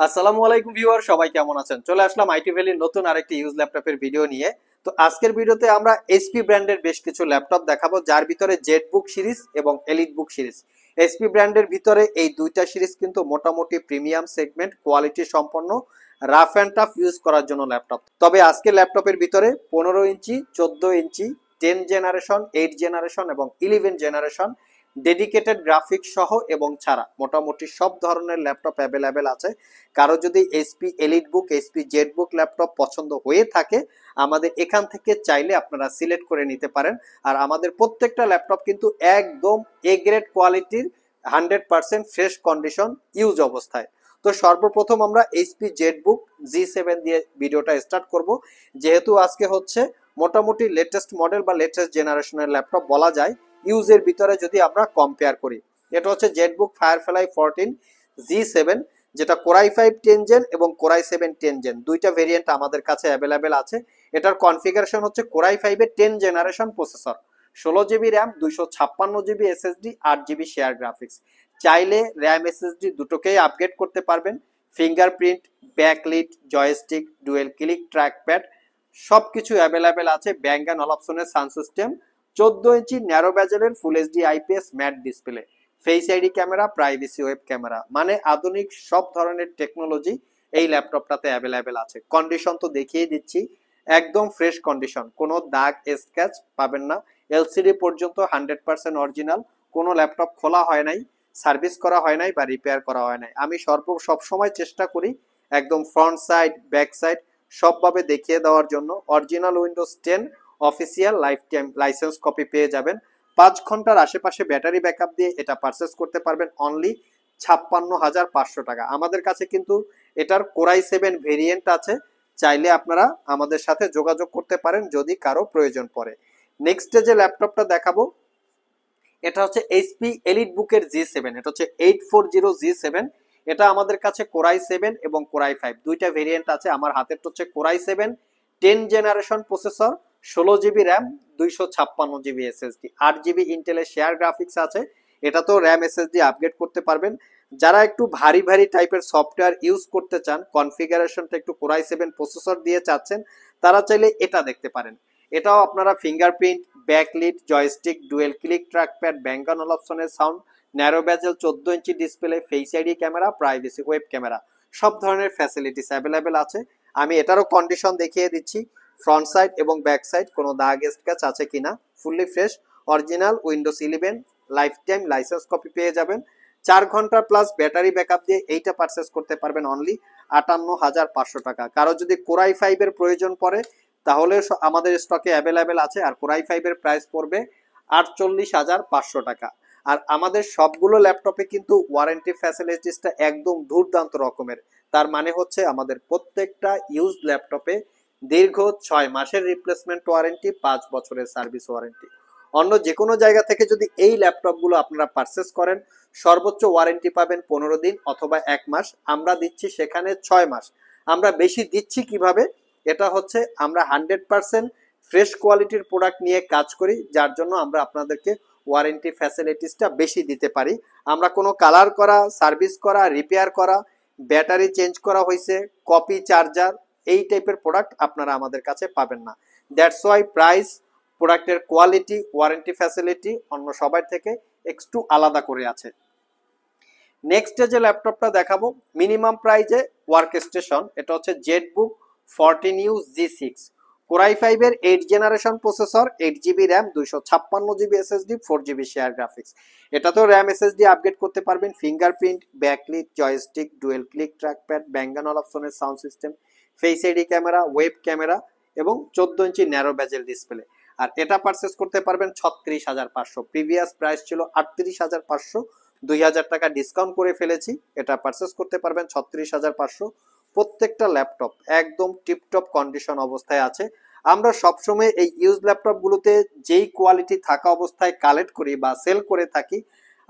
আসসালামু আলাইকুম ভিউয়ার, সবাই কেমন আছেন? চলে আসলাম আইটি ভ্যালির নতুন আরেকটি ইউজ ল্যাপটপের ভিডিও নিয়ে। তো আজকের ভিডিওতে আমরা এইচপি ব্র্যান্ডের বেশ কিছু ল্যাপটপ দেখাবো, যার ভিতরে জেটবুক সিরিজ এবং এলিট বুক সিরিজ। এইচপি ব্র্যান্ডের ভিতরে এই দুইটা সিরিজ কিন্তু মোটামুটি প্রিমিয়াম সেগমেন্ট, কোয়ালিটি সম্পন্ন, রাফ অ্যান্ড টাফ ইউজ করার জন্য ল্যাপটপ। তবে আজকের ল্যাপটপের ভিতরে 15 ইঞ্চি, 14 ইঞ্চি, 10 জেনারেশন, 8 জেনারেশন এবং 11 জেনারেশন ডেডিকেটেড গ্রাফিক্স সহ এবং ছাড়া মোটামুটি সব ধরনের ল্যাপটপ অ্যাভেলেবেল আছে। কারো যদি এইচপি এলিট বুক, এইচপি জেড বুক ল্যাপটপ পছন্দ হয়ে থাকে, আমাদের এখান থেকে চাইলে আপনারা সিলেক্ট করে নিতে পারেন। আর আমাদের প্রত্যেকটা ল্যাপটপ কিন্তু একদম এ গ্রেড কোয়ালিটির, 100% ফ্রেশ কন্ডিশন ইউজ অবস্থায়। তো সর্বপ্রথম আমরা এইচপি জেড বুক G7 দিয়ে ভিডিওটা স্টার্ট করব, যেহেতু আজকে হচ্ছে মোটামুটি লেটেস্ট মডেল বা লেটেস্ট জেনারেশনের ল্যাপটপ বলা যায় ইউজের ভিতরে যদি আমরা কম্পেয়ার করি। এটা হচ্ছে জেটবুক ফায়ারফ্লাই 14 G7, যেটা কোরাই 5 10 জেন এবং কোরাই 7 10 জেন দুইটা ভেরিয়েন্ট আমাদের কাছে অ্যাভেলেবেল আছে। এটার কনফিগারেশন হচ্ছে কোরাই 5 এর 10 generation processor, 16 GB RAM, 256 GB SSD, 8 GB share graphics. চাইলে র্যাম এসএসডি দুটোকেই আপগ্রেড করতে পারবেন। Fingerprint, backlit, joystick, dual click trackpad সবকিছু অ্যাভেলেবেল আছে। ব্যাং অ্যান্ড অলাপসনের সাউন্ড সিস্টেম, 14 ইঞ্চি ন্যারো ব্যাজেলের full HD IPS matte display, face ID camera, privacy web camera, মানে আধুনিক সব ধরনের টেকনোলজি এই ল্যাপটপটাতে অ্যাভেলেবেল আছে। কন্ডিশন তো দেখিয়ে দিচ্ছি, একদম ফ্রেশ কন্ডিশন, কোনো দাগ স্ক্র্যাচ পাবেন না। এলসিডি পর্যন্ত 100% অরিজিনাল, কোনো ল্যাপটপ খোলা হয় নাই, সার্ভিস করা হয় নাই বা রিপেয়ার করা হয় নাই। আমি সবসময় চেষ্টা করি একদম ফ্রন্ট সাইড ব্যাক সাইড সবভাবে দেখিয়ে দেওয়ার জন্য। Original Windows 10 official life time licence copy পেয়ে যাবেন। 5 ঘন্টার আশেপাশে ব্যাটারি ব্যাকআপ দিয়ে এটা পারচেস করতে পারবেন অনলি 56,500 টাকা। আমাদের কাছে কিন্তু এটার কোরাই 7 ভেরিয়েন্ট আছে, চাইলে আপনারা আমাদের সাথে যোগাযোগ করতে পারেন যদি কারো প্রয়োজন পড়ে। নেক্সট যে ল্যাপটপটা দেখাবো, এটা হচ্ছে এইচপি এলিট বুকের G7। এটা হচ্ছে 840 G7। এটা আমাদের কাছে কোরাই 7 এবং কোরাই 5 দুইটা ভেরিয়েন্ট আছে। আমার হাতের হচ্ছে core i 7 10 generation processor, 16 GB RAM, 256 GB SSD, 8 GB ইন্টেলের শেয়ার গ্রাফিক্স আছে। এটা তো র্যাম এসএসডি আপগ্রেড করতে পারবেন। যারা একটু ভারী ভারী টাইপের সফটওয়্যার ইউজ করতে চান, কনফিগারেশনটা একটু কোরাই 7 প্রসেসর দিয়ে চাচ্ছেন, তারা চাইলে এটা দেখতে পারেন। এটাও আপনারা fingerprint, backlit, joystick, dual click trackpad, Bang and অলাপসনের sound, narrow bezel, 14 inch display, face ID camera, privacy web camera সব ধরনের ফ্যাসিলিটিস অ্যাভেলেবেল আছে। আমি এটারও কন্ডিশন দেখিয়ে দিচ্ছি, ফ্রন্ট সাইড এবং ব্যাক সাইড কোনো দাগ স্ক্র্যাচ আছে কিনা। Fully fresh original Windows 11 life time licence copy পেয়ে যাবেন। 4 ঘন্টা প্লাস ব্যাটারি ব্যাকআপ দিয়ে এইটা পারচেস করতে পারবেন অনলি 58,500 টাকা। কারো যদি কোরাই 5 এর প্রয়োজন পড়ে তাহলে আমাদের স্টকে অ্যাভেলেবেল আছে। আর কোরাই 5 এর প্রাইস পড়বে 48,500 টাকা। আর আমাদের সবগুলো ল্যাপটপে কিন্তু ওয়ারেন্টি ফ্যাসিলিটিসটা একদম দুর্দান্ত রকমের। তার মানে হচ্ছে আমাদের প্রত্যেকটা ইউজ ল্যাপটপে দীর্ঘ 6 মাসের রিপ্লেসমেন্ট ওয়ারেন্টি, 5 বছরের সার্ভিস ওয়ারেন্টি। অন্য যে কোনো জায়গা থেকে যদি এই ল্যাপটপগুলো আপনারা পারচেস করেন, সর্বোচ্চ ওয়ারেন্টি পাবেন 15 দিন অথবা 1 মাস। আমরা দিচ্ছি সেখানে 6 মাস। আমরা বেশি দিচ্ছি কিভাবে? এটা হচ্ছে আমরা 100% ফ্রেশ কোয়ালিটির প্রোডাক্ট নিয়ে কাজ করি, যার জন্য আমরা আপনাদেরকে ওয়ারেন্টি ফ্যাসিলিটিসটা বেশি দিতে পারি। আমরা কোনো কালার করা, সার্ভিস করা, রিপেয়ার করা, ব্যাটারি চেঞ্জ করা হয়েছে, কপি চার্জার, এই টাইপের প্রোডাক্ট আপনারা আমাদের কাছে পাবেন না। দ্যাটস ওয়াই প্রাইস, প্রোডাক্টের কোয়ালিটি, ওয়ারেন্টি ফ্যাসিলিটি অন্য সবার থেকে একটু আলাদা করে আছে। নেক্সট যে ল্যাপটপটা দেখাবো মিনিমাম প্রাইজে ওয়ার্ক স্টেশন, এটা হচ্ছে জেটবুক 14U G6, কোরাই 5 এর 8 generation processor, 8 GB RAM, 256 GB SSD, 4 GB share graphics. এটা তো র্যাম এসএসডি আপগ্রেড করতে পারবেন। Fingerprint, backlit, joystick, dual click trackpad, Bang and অলাপসনের sound system, face ID camera, web camera এবং 14 inch narrow bezel display. আর এটা purchase করতে পারবেন 36,500। প্রিভিয়াস প্রাইস ছিল 38,500, 2,000 টাকা ডিসকাউন্ট করে ফেলেছি। এটা পারচেস করতে পারবেন 36,500। প্রত্যেকটা ল্যাপটপ একদম টিপটপ কন্ডিশন অবস্থায় আছে। আমরা সবসময় এই ইউজ ল্যাপটপগুলোতে যেই কোয়ালিটি থাকা অবস্থায় কালেক্ট করি বা সেল করে থাকি,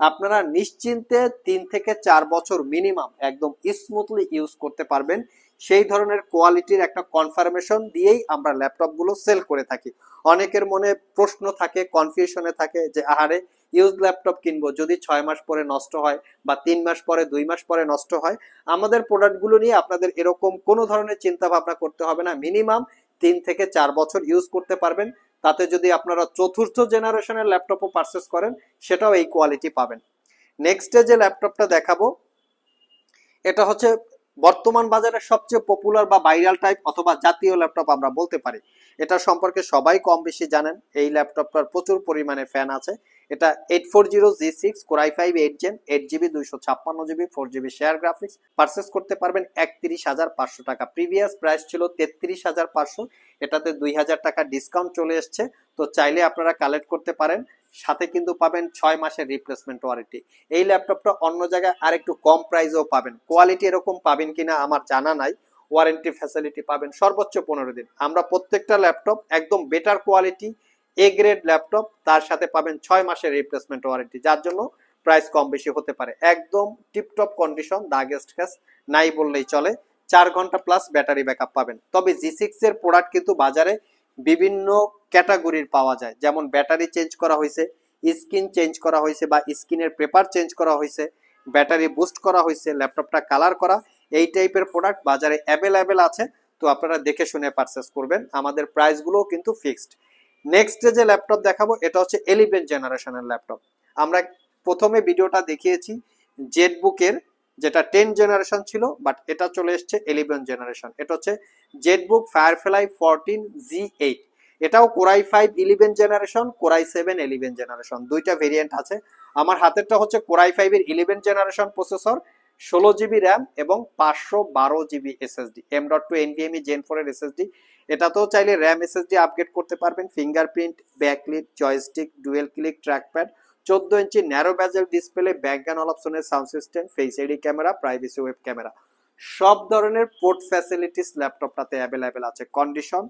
আপনারা নিশ্চিন্তে 3 থেকে 4 বছর মিনিমাম একদম স্মুথলি ইউজ করতে পারবেন। সেই ধরনের কোয়ালিটির একটা কনফার্মেশন দিয়েই আমরা ল্যাপটপগুলো সেল করে থাকি। অনেকের মনে প্রশ্ন থাকে, কনফিউশনে থাকে যে আহারে ইউজ ল্যাপটপ কিনবো, যদি 6 মাস পরে নষ্ট হয় বা 3 মাস পরে 2 মাস পরে নষ্ট হয়, আমাদের প্রোডাক্টগুলো নিয়ে আপনাদের এরকম কোনো ধরনের চিন্তা ভাবনা করতে হবে না। মিনিমাম 3 থেকে 4 বছর ইউজ করতে পারবেন। তাতে যদি আপনারা চতুর্থ জেনারেশনের ল্যাপটপও পারচেস করেন, সেটাও এই কোয়ালিটি পাবেন। নেক্সট যে ল্যাপটপটা দেখাবো, এটা হচ্ছে বর্তমান বাজারে সবচেয়ে পপুলার বা ভাইরাল টাইপ অথবা জাতীয় ল্যাপটপ আমরা বলতে পারি। এটা সম্পর্কে সবাই কম বেশি জানেন। এই ল্যাপটপটার প্রচুর পরিমাণে ফ্যান আছে। এটা 840G6 Core i5 8 Gen 8GB 256GB 4GB share graphics purchase করতে পারবেন 31,500 টাকা। প্রিভিয়াস প্রাইস ছিল 33,500, এটাতে 2,000 টাকা ডিসকাউন্ট চলে এসছে। তো চাইলে আপনারা কালেক্ট করতে পারেন। সাথে কিন্তু পাবেন 6 মাসের রিপ্লেসমেন্ট ওয়ারেন্টি। এই ল্যাপটপটা অন্য জায়গায় আর একটু কম প্রাইসেও পাবেন, কোয়ালিটি এরকম পাবেন কিনা আমার জানা নাই। ওয়ারেন্টি ফ্যাসিলিটি পাবেন সর্বোচ্চ 15 দিন। আমরা প্রত্যেকটা ল্যাপটপ একদম better quality A grade laptop, তার সাথে পাবেন 6 মাসের রিপ্লেসমেন্ট ওয়ারেন্টি, যার জন্য প্রাইস কম বেশি হতে পারে। একদম টিপটপ কন্ডিশন, দাগ স্ক্র্যাচ নাই বললেই চলে। 4 ঘন্টা প্লাস ব্যাটারি ব্যাকআপ পাবেন। তবে G6 এর প্রোডাক্ট কিন্তু বাজারে বিভিন্ন ক্যাটাগরির পাওয়া যায়, যেমন ব্যাটারি চেঞ্জ করা হয়েছে, স্ক্রিন চেঞ্জ করা হয়েছে বা স্ক্রিনের পেপার চেঞ্জ করা হয়েছে, ব্যাটারি বুস্ট করা হয়েছে, ল্যাপটপটা কালার করা, এই টাইপের প্রোডাক্ট বাজারে অ্যাভেলেবেল আছে। তো আপনারা দেখে শুনে পারচেস করবেন। আমাদের প্রাইসগুলোও কিন্তু ফিক্সড। নেক্সট যে ল্যাপটপ দেখাবো, এটা হচ্ছে 11 জেনারেশনের ল্যাপটপ। আমরা প্রথমে ভিডিওটা দেখিয়েছি জেটবুকের, যেটা 10 জেনারেশন ছিল, বাট এটা চলে এসছে 11 জেনারেশন। এটা হচ্ছে জেটবুক ফায়ারফ্লাই 14G8। এটাও Core i5 11 generation, Core i7 11 generation, দুইটা ভেরিয়েন্ট আছে। আমার হাতেরটা হচ্ছে Core i5 এর 11 জেনারেশন প্রসেসর, 16GB র্যাম এবং 512GB SSD, M.2 NVMe Gen 4 এর এসএসডি। এটাতেও চাইলে র্যাম এসএসডি আপগ্রেড করতে পারবেন। Fingerprint, backlit, joystick, dual click trackpad, 14 inch narrow bezel display, Bang and অপশনের sound system, face ID camera, privacy web camera, সব ধরনের port facilities ল্যাপটপটাতে available আছে। কন্ডিশন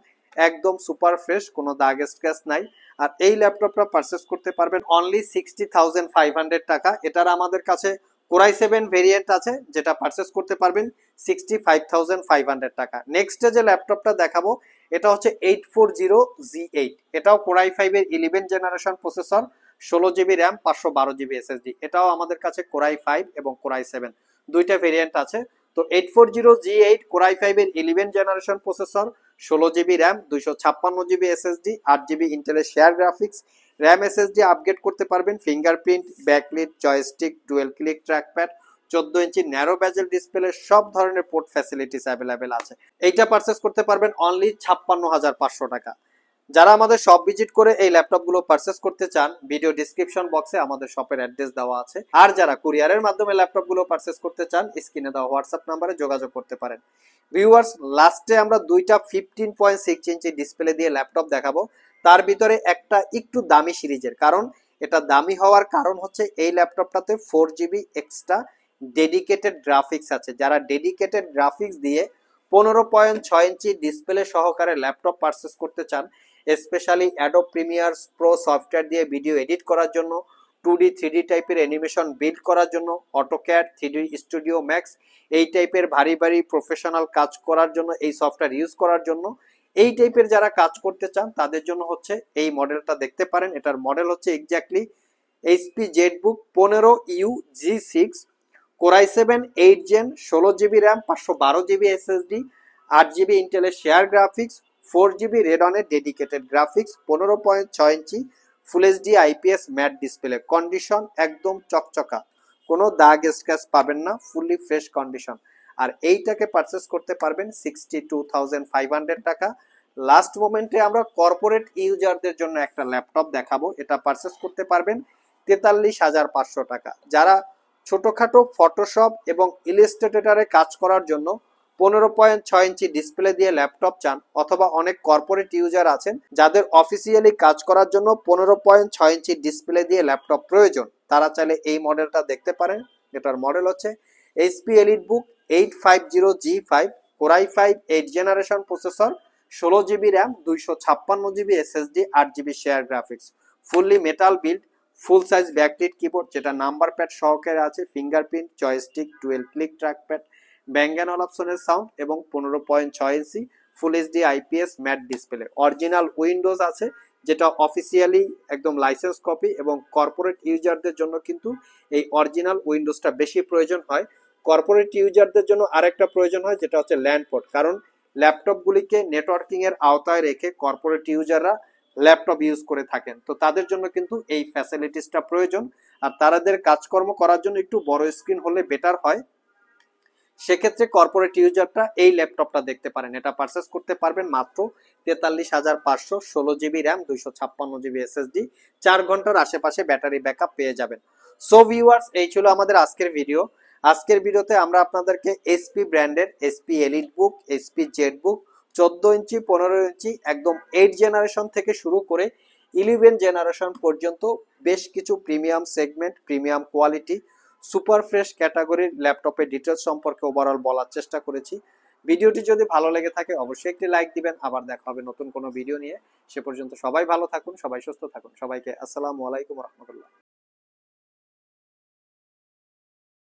একদম সুপার ফ্রেশ, কোনো দাগ স্ক্র্যাচ নাই। আর এই ল্যাপটপটা পারচেস করতে পারবেন অনলি 60,500 টাকা। এটার আমাদের কাছে Core i7 ভেরিয়েন্ট আছে, যেটা পারচেস করতে পারবেন 65,500 টাকা। নেক্সট যে ল্যাপটপটা দেখাবো, এটা হচ্ছে 840G8। এটাও Core i5 এর 11 generation processor, 16GB RAM, 512GB SSD. এটাও আমাদের কাছে Core i5 এবং Core i7 দুইটা ভেরিয়েন্ট আছে। তো 840G8 Core i5 এর 11 generation processor, 16GB RAM, 256GB SSD, 8GB ইন্টেলের share graphics, RAM SSD upgrade করতে পারবেন। Fingerprint, backlit, joystick, dual click trackpad, 14 inch narrow bezel display, সব ধরনের পোর্ট ফ্যাসিলিটিস অ্যাভেলেবেল আছে। এইটা পারচেস করতে পারবেন অনলি 56,500 টাকা। যারা আমাদের শপ ভিজিট করে এই ল্যাপটপগুলো পারচেস করতে চান, ভিডিও ডিসক্রিপশন বক্সে আমাদের শপের অ্যাড্রেস দেওয়া আছে। আর যারা কুরিয়ারের মাধ্যমে ল্যাপটপগুলো পারচেস করতে চান, স্ক্রিনে দেওয়া হোয়াটসঅ্যাপ নাম্বারে যোগাযোগ করতে পারেন। ভিউয়ার্স, লাস্টে আমরা দুইটা 15.6 ইঞ্চি ডিসপ্লে দিয়ে ল্যাপটপ দেখাবো। তার ভিতরে একটা একটু দামি সিরিজের, কারণ এটা দামি হওয়ার কারণ হচ্ছে এই ল্যাপটপটাতে 4GB এক্সট্রা ডেডিকেটেড গ্রাফিক্স আছে। যারা ডেডিকেটেড গ্রাফিক্স দিয়ে 15.6 ইঞ্চি ডিসপ্লে সহকারে ল্যাপটপ পারচেস করতে চান, specially Adobe Premiere Pro software দিয়ে ভিডিও এডিট করার জন্য, 2D 3D টাইপের অ্যানিমেশন বিল্ড করার জন্য, অটোক্যাড, 3D স্টুডিও ম্যাক্স, এই টাইপের ভারী ভারী প্রফেশনাল কাজ করার জন্য, এই সফটওয়্যার ইউজ করার জন্য, এই টাইপের যারা কাজ করতে চান তাদের জন্য হচ্ছে এই মডেলটা দেখতে পারেন। এটার মডেল হচ্ছে exactly HP ZBook 15U G6 Core i7 8 Gen, 16GB RAM, 512GB SSD, 8GB ইন্টেলের শেয়ার গ্রাফিক্স, 4GB রেডনের dedicated graphics, 15.6 inch full HD IPS matte display. Condition একদম চকচকা, কোনো দাগ স্ক্র্যাচ পাবেন না, ফুললি ফ্রেশ কন্ডিশন। আর এইটাকে পারচেস করতে পারবেন 62,500 টাকা। লাস্ট মোমেন্টে আমরা কর্পোরেট ইউজারদের জন্য একটা ল্যাপটপ দেখাবো। এটা পারচেস করতে পারবেন 43,500 টাকা। যারা ছোটখাটো ফটোশপ এবং ইলাস্ট্রেটরে কাজ করার জন্য 15.6 ইঞ্চি ডিসপ্লে দিয়ে ল্যাপটপ চান, অথবা অনেক কর্পোরেট ইউজার আছেন যাদের অফিসিয়ালি কাজ করার জন্য 15.6 ইঞ্চি ডিসপ্লে দিয়ে ল্যাপটপ প্রয়োজন, তারা চাইলে এই মডেলটা দেখতে পারেন। এটার মডেল হচ্ছে HP EliteBook 850G5 Core i5 8 generation processor, 16GB RAM, 256GB SSD, 8GB share graphics, fully metal build, full size backlit keyboard যেটা নাম্বার প্যাড সহকারে আছে, fingerprint, joystick, dual click trackpad, Bang and অপশনের sound এবং 15.6 inch full HD IPS matte display. Original Windows আছে, যেটা officially একদম license copy, এবং corporate ইউজারদের জন্য কিন্তু এই অরিজিনাল উইন্ডোজটা বেশি প্রয়োজন হয়। কর্পোরেট ইউজারদের জন্য আরেকটা প্রয়োজন হয়, যেটা হচ্ছে ল্যান্ড পোর্ট, কারণ ল্যাপটপগুলিকে নেটওয়ার্কিং এর আওতায় রেখে কর্পোরেট ইউজাররা ল্যাপটপ ইউজ করে থাকেন। তো তাদের জন্য কিন্তু এই ফ্যাসিলিটিসটা প্রয়োজন, আর তাদের কাজকর্ম করার জন্য একটু বড় স্ক্রিন হলে বেটার হয়। সেক্ষেত্রে কর্পোরেট ইউজারটা এই ল্যাপটপটা দেখতে পারেন। এটা পারচেস করতে পারবেন মাত্র 43,500, 16 জিবি র্যাম, 256 জিবি এসএসডি, 4 ঘন্টার আশেপাশে ব্যাটারি ব্যাকআপ পেয়ে যাবেন। সো ভিউয়ার্স, এই ছিল আমাদের আজকের ভিডিও। আজকের ভিডিওতে আমরা আপনাদেরকে এসপি ব্র্যান্ডের এসপি এলিট বুক, এসপি জেড বুক 14 ইঞ্চি, 15 ইঞ্চি, একদম 8 জেনারেশন থেকে শুরু করে 11 জেনারেশন পর্যন্ত বেশ কিছু premium segment, premium quality, super fresh ক্যাটাগরির ল্যাপটপের ডিটেলস সম্পর্কে ওভারঅল বলার চেষ্টা করেছি। ভিডিওটি যদি ভালো লেগে থাকে অবশ্যই একটি লাইক দিবেন। আবার দেখা হবে নতুন কোনো ভিডিও নিয়ে। সে পর্যন্ত সবাই ভালো থাকুন, সবাই সুস্থ থাকুন। সবাইকে আসসালামু আলাইকুম রহমতুল্লাহ।